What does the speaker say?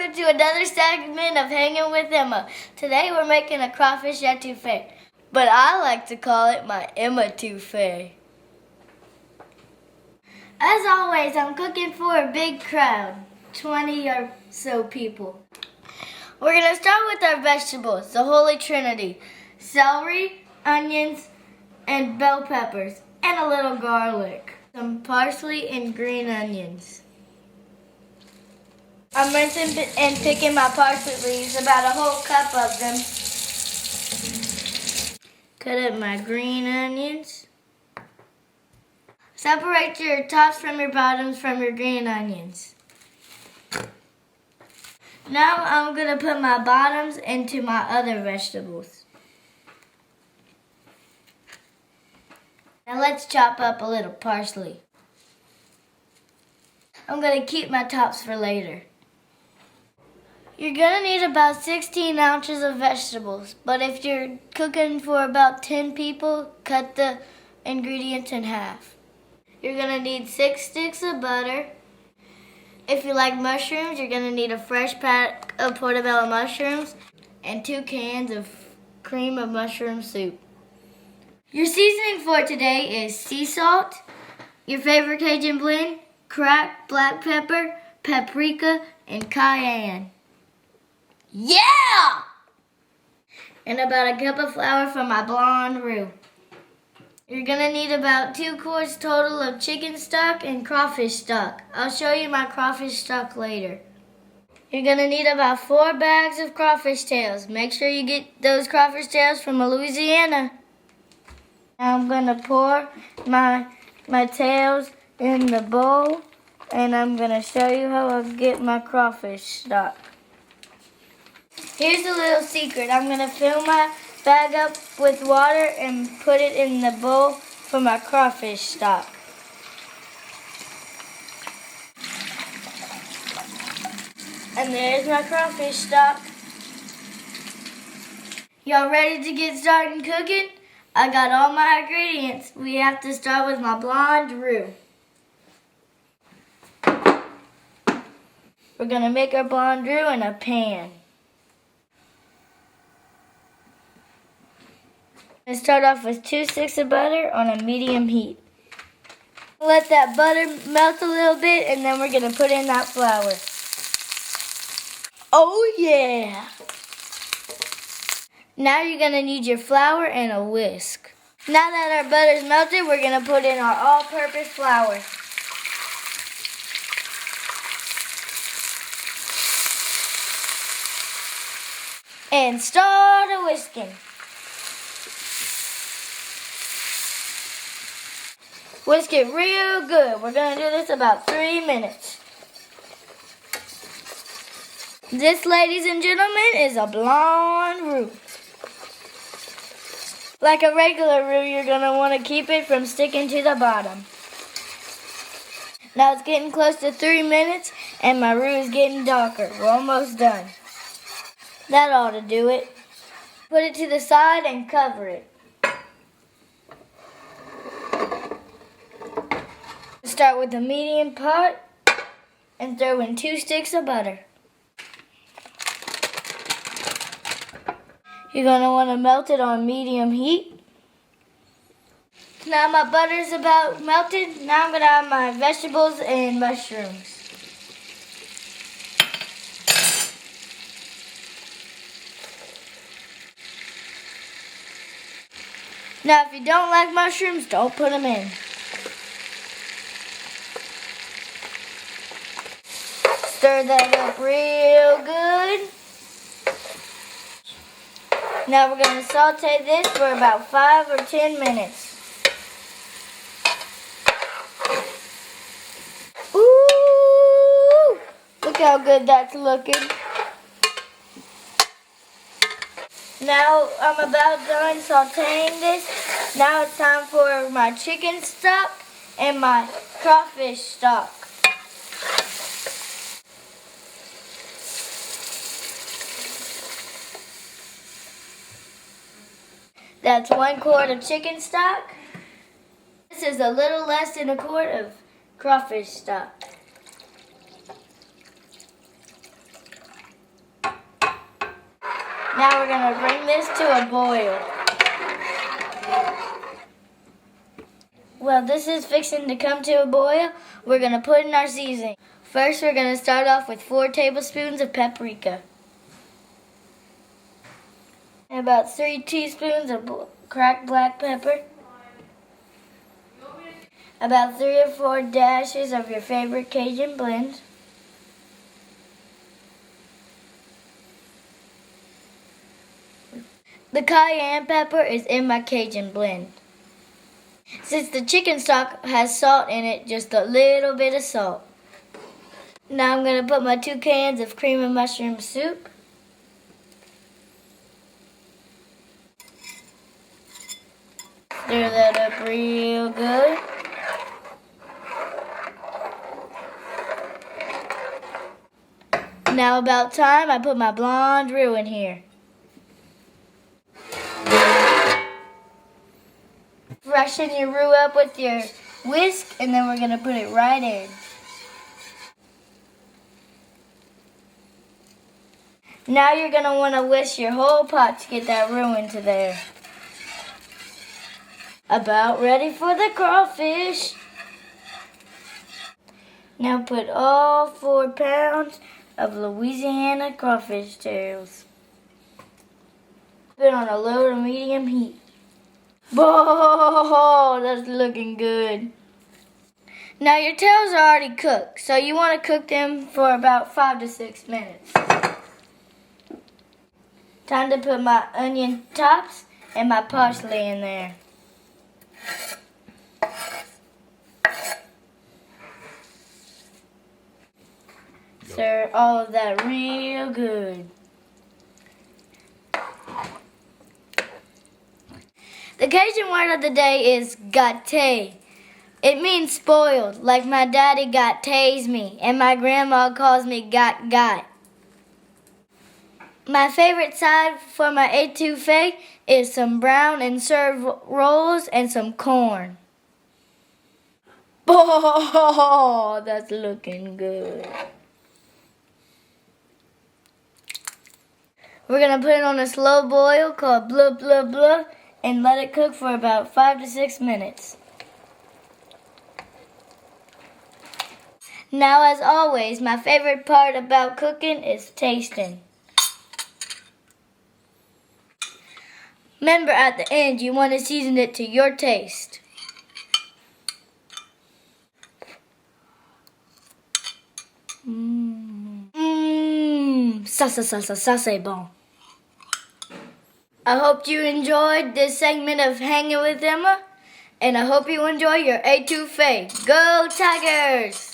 welcome to another segment of Hanging with Emma. Today we're making a crawfish etouffee, but I like to call it my Emma Etouffee. As always, I'm cooking for a big crowd, 20 or so people. We're going to start with our vegetables, the Holy Trinity: celery, onions, and bell peppers, and a little garlic, some parsley and green onions. I'm rinsing and picking my parsley leaves, about a whole cup of them. Cut up my green onions. Separate your tops from your bottoms from your green onions. Now I'm going to put my bottoms into my other vegetables. Now let's chop up a little parsley. I'm going to keep my tops for later. You're going to need about 16 ounces of vegetables, but if you're cooking for about 10 people, cut the ingredients in half. You're going to need 6 sticks of butter. If you like mushrooms, you're going to need a fresh pack of portobello mushrooms and 2 cans of cream of mushroom soup. Your seasoning for today is sea salt, your favorite Cajun blend, cracked black pepper, paprika, and cayenne. Yeah! And about a cup of flour for my blonde roux. You're going to need about 2 quarts total of chicken stock and crawfish stock. I'll show you my crawfish stock later. You're going to need about 4 bags of crawfish tails. Make sure you get those crawfish tails from Louisiana. Now I'm going to pour my tails in the bowl, and I'm going to show you how I get my crawfish stock. Here's a little secret. I'm going to fill my bag up with water and put it in the bowl for my crawfish stock. And there's my crawfish stock. Y'all ready to get started cooking? I got all my ingredients. We have to start with my blonde roux. We're going to make our blonde roux in a pan. And start off with 2 sticks of butter on a medium heat. Let that butter melt a little bit, and then we're going to put in that flour. Oh yeah! Now you're going to need your flour and a whisk. Now that our butter's melted, we're going to put in our all-purpose flour. And start a whisking. Whisk it real good. We're going to do this about 3 minutes. This, ladies and gentlemen, is a blonde roux. Like a regular roux, you're going to want to keep it from sticking to the bottom. Now it's getting close to 3 minutes, and my roux is getting darker. We're almost done. That ought to do it. Put it to the side and cover it. Start with a medium pot and throw in 2 sticks of butter. You're going to want to melt it on medium heat. Now my butter's about melted. Now I'm going to add my vegetables and mushrooms. Now if you don't like mushrooms, don't put them in. Stir that up real good. Now we're going to saute this for about 5 or 10 minutes. Ooh! Look how good that's looking. Now I'm about done sauteing this. Now it's time for my chicken stock and my crawfish stock. That's 1 quart of chicken stock. This is a little less than a quart of crawfish stock. Now we're gonna bring this to a boil. Well, this is fixing to come to a boil. We're gonna put in our seasoning. First, we're gonna start off with 4 tablespoons of paprika. And about 3 teaspoons of cracked black pepper. About 3 or 4 dashes of your favorite Cajun blend. The cayenne pepper is in my Cajun blend. Since the chicken stock has salt in it, just a little bit of salt. Now I'm going to put my 2 cans of cream of mushroom soup. Stir that up real good. Now about time I put my blonde roux in here. Freshen your roux up with your whisk, and then we're going to put it right in. Now you're going to want to whisk your whole pot to get that roux into there. About ready for the crawfish. Now put all 4 pounds of Louisiana crawfish tails. Put on a low to medium heat. Whoa, that's looking good. Now your tails are already cooked, so you want to cook them for about 5 to 6 minutes. Time to put my onion tops and my parsley in there. Stir all of that real good. The Cajun word of the day is gâté. It means spoiled, like my daddy gâtés me, and my grandma calls me got. My favorite side for my etouffee is some brown and served rolls and some corn. Oh, that's looking good. We're going to put it on a slow boil called blah, blah, blah, and let it cook for about 5 to 6 minutes. Now, as always, my favorite part about cooking is tasting. Remember, at the end, you want to season it to your taste. Ça c'est bon. I hope you enjoyed this segment of Hanging with Emma, and I hope you enjoy your etouffee. Go Tigers!